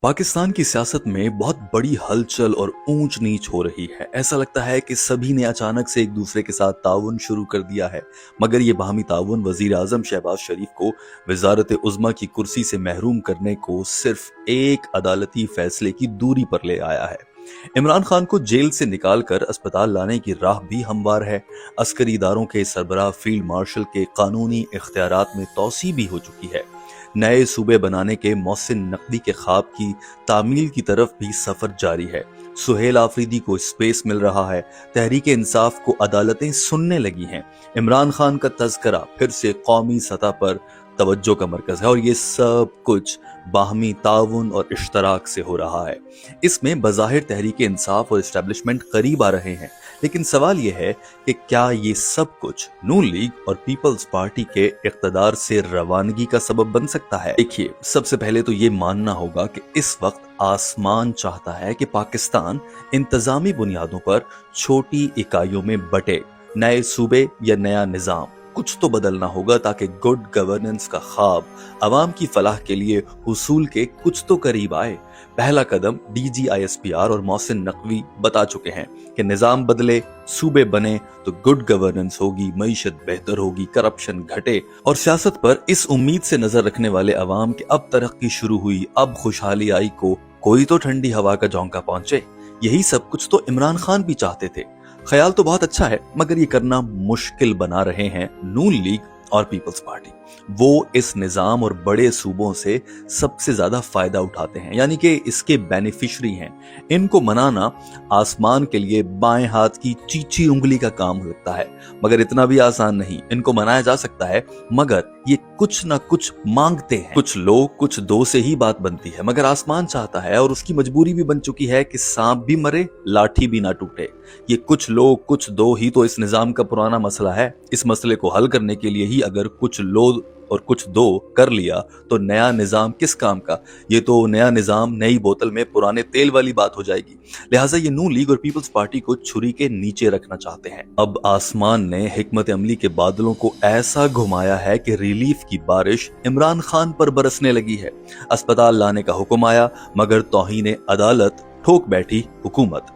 पाकिस्तान की सियासत में बहुत बड़ी हलचल और ऊंच नीच हो रही है। ऐसा लगता है कि सभी ने अचानक से एक दूसरे के साथ ताउन शुरू कर दिया है, मगर ये बाहमी ताउन वजीर आजम शहबाज शरीफ को वजारत उज़्मा की कुर्सी से महरूम करने को सिर्फ एक अदालती फैसले की दूरी पर ले आया है। इमरान खान को जेल से निकालकर अस्पताल लाने की राह भी हमवार है। अस्करी इदारों के सरबराह फील्ड मार्शल के कानूनी इख्तियारात में तोसी भी हो चुकी है। नए सूबे बनाने के मोहसिन नकवी के ख्वाब की तामील की तरफ भी सफर जारी है। सुहेल आफरीदी को स्पेस मिल रहा है। तहरीक इंसाफ को अदालतें सुनने लगी हैं। इमरान खान का तज़किरा फिर से कौमी सतह पर तवज्जो का मरकज है और ये सब कुछ बाहमी ताउन और इश्तराक से हो रहा है। इसमें बज़ाहिर तहरीक इंसाफ और इस्टेब्लिशमेंट करीब आ रहे हैं, लेकिन सवाल यह है कि क्या ये सब कुछ नून लीग और पीपल्स पार्टी के इक़्तिदार से रवानगी का सबब बन सकता है? देखिए, सबसे पहले तो ये मानना होगा कि इस वक्त आसमान चाहता है कि पाकिस्तान इंतजामी बुनियादों पर छोटी इकाइयों में बटे। नए सूबे या नया निज़ाम कुछ तो बदलना होगा ताकि गुड गवर्नेंस का ख्वाब अवाम की फलाह के लिए हुसूल के कुछ तो करीब आए। पहला कदम DGISPR और मोहसिन नकवी बता चुके हैं कि निज़ाम बदले, सूबे बने तो गुड गवर्नेंस होगी, मईशत बेहतर होगी, करप्शन घटे। और सियासत पर इस उम्मीद से नजर रखने वाले अवाम कि अब तरक्की शुरू हुई, अब खुशहाली आई को कोई तो ठंडी हवा का झोंका पहुंचे। यही सब कुछ तो इमरान खान भी चाहते थे। ख्याल तो बहुत अच्छा है, मगर ये करना मुश्किल बना रहे हैं नून लीग और पीपल्स पार्टी। वो इस निज़ाम और बड़े सूबों से सबसे ज्यादा फायदा उठाते हैं, यानी कि इसके बेनिफिशरी हैं। इनको मनाना आसमान के लिए बाएं हाथ की चीची उंगली का काम लगता है, मगर इतना भी आसान नहीं। इनको मनाया जा सकता है, मगर ये कुछ ना कुछ मांगते हैं। कुछ लोग कुछ दो से ही बात बनती है, मगर आसमान चाहता है और उसकी मजबूरी भी बन चुकी है कि सांप भी मरे, लाठी भी ना टूटे। ये कुछ लोग कुछ दो ही तो इस निज़ाम का पुराना मसला है। इस मसले को हल करने के लिए ही अगर कुछ लोग और कुछ दो कर लिया तो नया निज़ाम किस काम का? ये तो नया निज़ाम नई बोतल में पुराने तेल वाली बात हो जाएगी। लिहाजा ये नून लीग और पीपल्स पार्टी को छुरी के नीचे रखना चाहते हैं। अब आसमान ने हिकमत अमली के बादलों को ऐसा घुमाया है कि रिलीफ की बारिश इमरान खान पर बरसने लगी है। अस्पताल लाने का हुक्म आया, मगर तौहीन अदालत ठोक बैठी हुकूमत।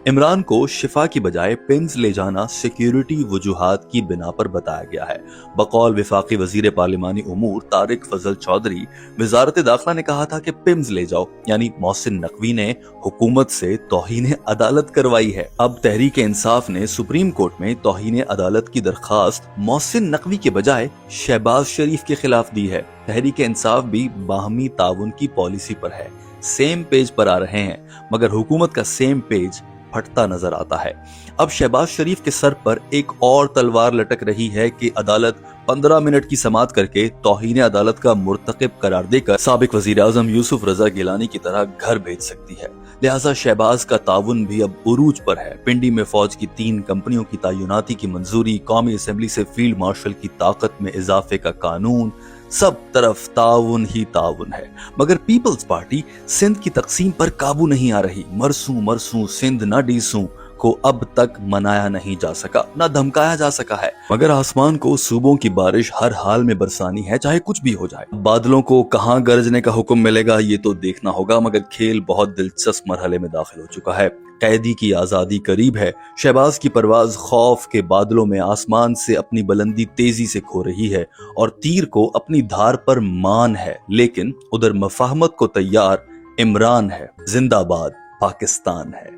इमरान को शिफा की बजाय पिम्स ले जाना सिक्योरिटी वजूहात की बिना पर बताया गया है। बकौल वफाकी वजीर पार्लिमानी उमूर तारिक फजल चौधरी, वजारत दाखिला ने कहा था कि पिम्स ले जाओ, यानी मोहसिन नकवी ने हुकूमत से तौहीन अदालत करवाई है। अब तहरीक इंसाफ ने सुप्रीम कोर्ट में तौहीन अदालत की दरखास्त मोहसिन नकवी के बजाय शहबाज शरीफ के खिलाफ दी है। तहरीक इंसाफ भी बाहमी ताउन की पॉलिसी पर है, सेम पेज पर आ रहे हैं, मगर हुकूमत का सेम पेज फटता नजर आता है। अब शहबाज शरीफ के सर पर एक और तलवार लटक रही है कि अदालत 15 मिनट की समाअत करके तौहीन अदालत का मुर्तकिब करार देकर साबिक वजीर आजम यूसुफ रजा गिलानी की तरह घर भेज सकती है। लिहाजा शहबाज का ताउन भी अब उरूज पर है। पिंडी में फौज की 3 कंपनियों की तैनाती की मंजूरी, कौमी असेंबली से फील्ड मार्शल की ताकत में इजाफे का कानून, सब तरफ ताउन ही ताउन है। मगर पीपल्स पार्टी सिंध की तकसीम पर काबू नहीं आ रही। मरसू सिंध ना डीसू को अब तक मनाया नहीं जा सका, ना धमकाया जा सका है, मगर आसमान को सूबों की बारिश हर हाल में बरसानी है, चाहे कुछ भी हो जाए। बादलों को कहां गरजने का हुक्म मिलेगा ये तो देखना होगा, मगर खेल बहुत दिलचस्प मरहले में दाखिल हो चुका है। कैदी की आजादी करीब है। शहबाज की परवाज खौफ के बादलों में आसमान से अपनी बुलंदी तेजी से खो रही है और तीर को अपनी धार पर मान है, लेकिन उधर मफाहमत को तैयार इमरान है। जिंदाबाद पाकिस्तान है।